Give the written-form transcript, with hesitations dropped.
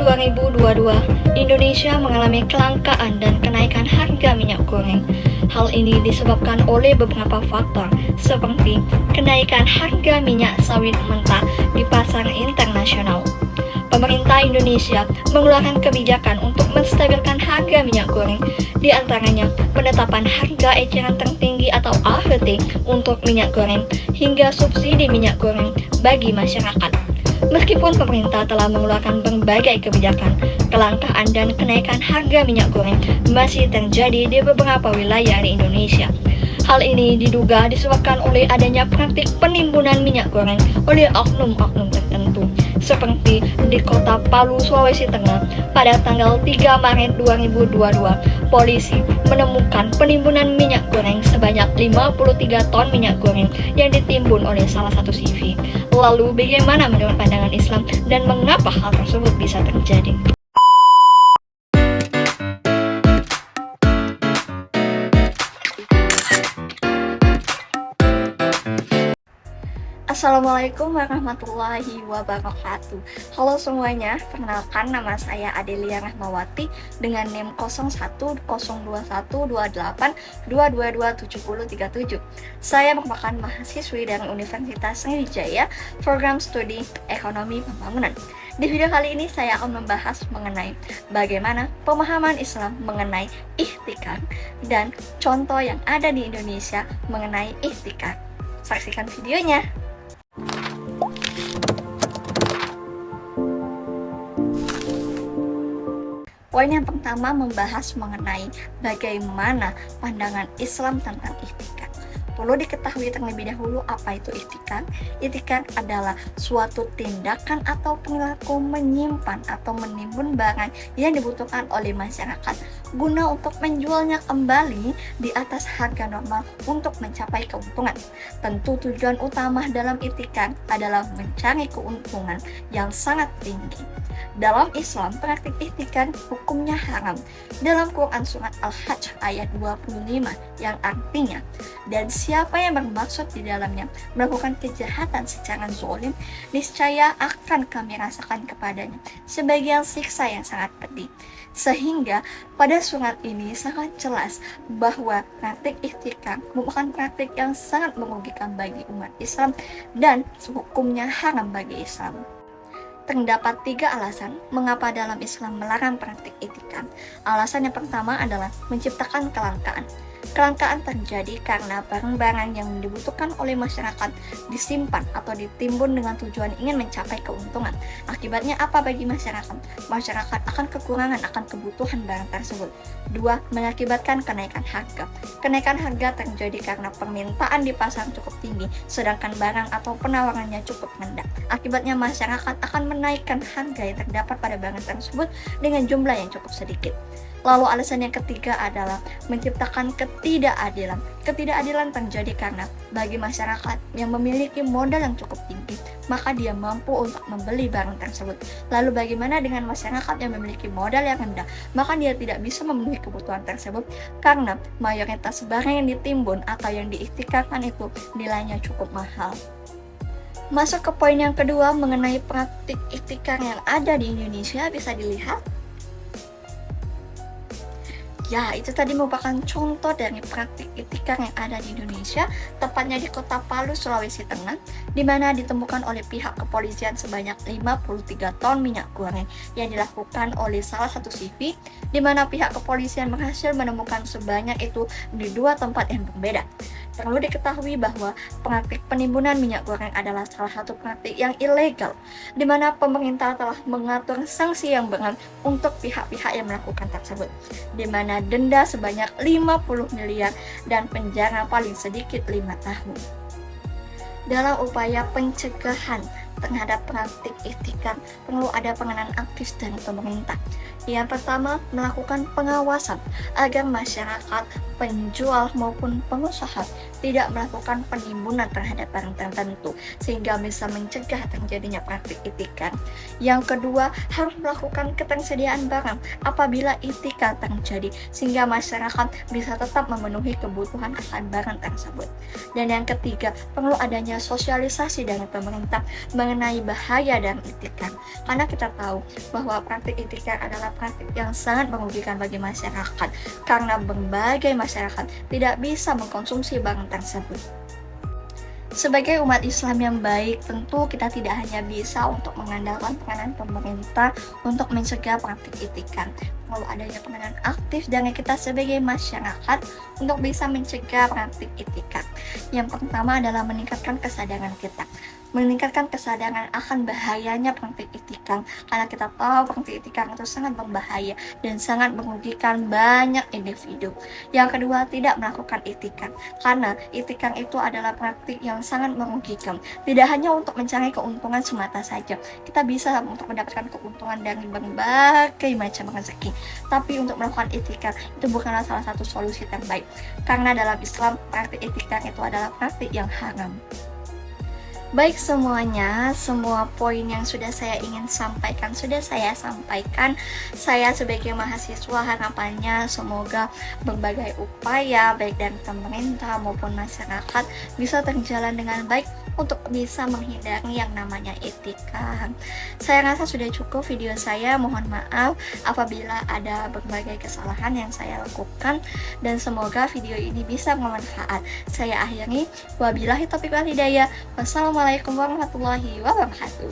tahun 2022, Indonesia mengalami kelangkaan dan kenaikan harga minyak goreng. Hal ini disebabkan oleh beberapa faktor, seperti kenaikan harga minyak sawit mentah di pasar internasional. Pemerintah Indonesia mengeluarkan kebijakan untuk menstabilkan harga minyak goreng, di antaranya penetapan harga eceran tertinggi atau AHT untuk minyak goreng, hingga subsidi minyak goreng bagi masyarakat. Meskipun pemerintah telah mengeluarkan berbagai kebijakan, kelangkaan dan kenaikan harga minyak goreng masih terjadi di beberapa wilayah di Indonesia. Hal ini diduga disebabkan oleh adanya praktik penimbunan minyak goreng oleh oknum-oknum tertentu, seperti di kota Palu, Sulawesi Tengah pada tanggal 3 Maret 2022, polisi menemukan penimbunan minyak goreng sebanyak 53 ton minyak goreng yang ditimbun oleh salah satu CV. Lalu bagaimana menurut pandangan Islam dan mengapa hal tersebut bisa terjadi? Assalamualaikum warahmatullahi wabarakatuh. Halo semuanya, perkenalkan nama saya Adelia Rahmawati dengan NIM 01021282227037. Saya merupakan mahasiswi dari Universitas Sriwijaya, program studi Ekonomi Pembangunan. Di video kali ini saya akan membahas mengenai bagaimana pemahaman Islam mengenai ihtikar dan contoh yang ada di Indonesia mengenai ihtikar. Saksikan videonya. Poin yang pertama membahas mengenai bagaimana pandangan Islam tentang ihtikar. Perlu diketahui terlebih dahulu apa itu ihtikar. Ihtikar adalah suatu tindakan atau perilaku menyimpan atau menimbun barang yang dibutuhkan oleh masyarakat guna untuk menjualnya kembali di atas harga normal untuk mencapai keuntungan. Tentu tujuan utama dalam ihtikar adalah mencari keuntungan yang sangat tinggi. Dalam Islam, praktik ihtikar hukumnya haram. Dalam Quran surat Al-Hajj ayat 25 yang artinya, dan siapa yang bermaksud di dalamnya melakukan kejahatan secara zalim, niscaya akan kami rasakan kepadanya sebagian siksa yang sangat pedih. Sehingga pada surat ini sangat jelas bahwa praktik ihtikar merupakan praktik yang sangat merugikan bagi umat Islam dan hukumnya haram bagi Islam. Terdapat 3 alasan mengapa dalam Islam melarang praktik ihtikar. Alasan yang pertama adalah menciptakan kelangkaan. Kelangkaan terjadi karena barang-barang yang dibutuhkan oleh masyarakat disimpan atau ditimbun dengan tujuan ingin mencapai keuntungan. Akibatnya apa bagi masyarakat? Masyarakat akan kekurangan akan kebutuhan barang tersebut. 2. Mengakibatkan kenaikan harga. Kenaikan harga terjadi karena permintaan di pasar cukup tinggi, sedangkan barang atau penawarannya cukup rendah. Akibatnya masyarakat akan menaikkan harga yang terdapat pada barang tersebut dengan jumlah yang cukup sedikit. Lalu alasan yang ketiga adalah menciptakan ketidakadilan. Ketidakadilan terjadi karena bagi masyarakat yang memiliki modal yang cukup tinggi, maka dia mampu untuk membeli barang tersebut. Lalu bagaimana dengan masyarakat yang memiliki modal yang rendah? Maka dia tidak bisa memenuhi kebutuhan tersebut karena mayoritas barang yang ditimbun atau yang diihtikarkan itu nilainya cukup mahal. Masuk ke poin yang kedua mengenai praktik ihtikar yang ada di Indonesia, bisa dilihat. Ya, itu tadi merupakan contoh dari praktik ihtikar yang ada di Indonesia, tepatnya di kota Palu, Sulawesi Tengah, di mana ditemukan oleh pihak kepolisian sebanyak 53 ton minyak goreng yang dilakukan oleh salah satu CV, di mana pihak kepolisian berhasil menemukan sebanyak itu di 2 tempat yang berbeda. Perlu diketahui bahwa praktik penimbunan minyak goreng adalah salah satu praktik yang ilegal, di mana pemerintah telah mengatur sanksi yang berat untuk pihak-pihak yang melakukan tersebut, di mana denda sebanyak 50 miliar dan penjara paling sedikit 5 tahun. Dalam upaya pencegahan terhadap praktik ihtikar, perlu ada peranan aktif dari pemerintah. Yang pertama, melakukan pengawasan agar masyarakat, penjual maupun pengusaha tidak melakukan penimbunan terhadap barang tertentu sehingga bisa mencegah terjadinya praktik ihtikar. Yang kedua, harus melakukan ketersediaan barang apabila ihtikar terjadi sehingga masyarakat bisa tetap memenuhi kebutuhan akan barang tersebut. Dan yang ketiga, perlu adanya sosialisasi dari pemerintah mengenai bahaya dan itikad. Karena kita tahu bahwa praktik itikad adalah praktik yang sangat merugikan bagi masyarakat, karena berbagai masyarakat tidak bisa mengkonsumsi barang tersebut. Sebagai umat Islam yang baik, tentu kita tidak hanya bisa untuk mengandalkan peranan pemerintah untuk mencegah praktik itikad. Perlu adanya peranan aktif dari kita sebagai masyarakat untuk bisa mencegah praktik itikad. Yang pertama adalah meningkatkan kesadaran kita. Meningkatkan kesadaran akan bahayanya praktik itikad, karena kita tahu praktik itikad itu sangat berbahaya dan sangat merugikan banyak individu. Yang kedua, tidak melakukan itikad, karena itikad itu adalah praktik yang sangat merugikan. Tidak hanya untuk mencari keuntungan semata saja, kita bisa untuk mendapatkan keuntungan dari berbagai macam rezeki. Tapi untuk melakukan itikad itu bukanlah salah satu solusi terbaik, karena dalam Islam praktik itikad itu adalah praktik yang haram. Baik semuanya, semua poin yang sudah saya ingin sampaikan sudah saya sampaikan. Saya sebagai mahasiswa harapannya semoga berbagai upaya baik dari pemerintah maupun masyarakat bisa terjalan dengan baik untuk bisa menghindari yang namanya itikad. Saya rasa sudah cukup video saya, mohon maaf apabila ada berbagai kesalahan yang saya lakukan, dan semoga video ini bisa bermanfaat. Saya akhiri, wabillahi taufiq wal hidayah. Wassalamualaikum warahmatullahi wabarakatuh.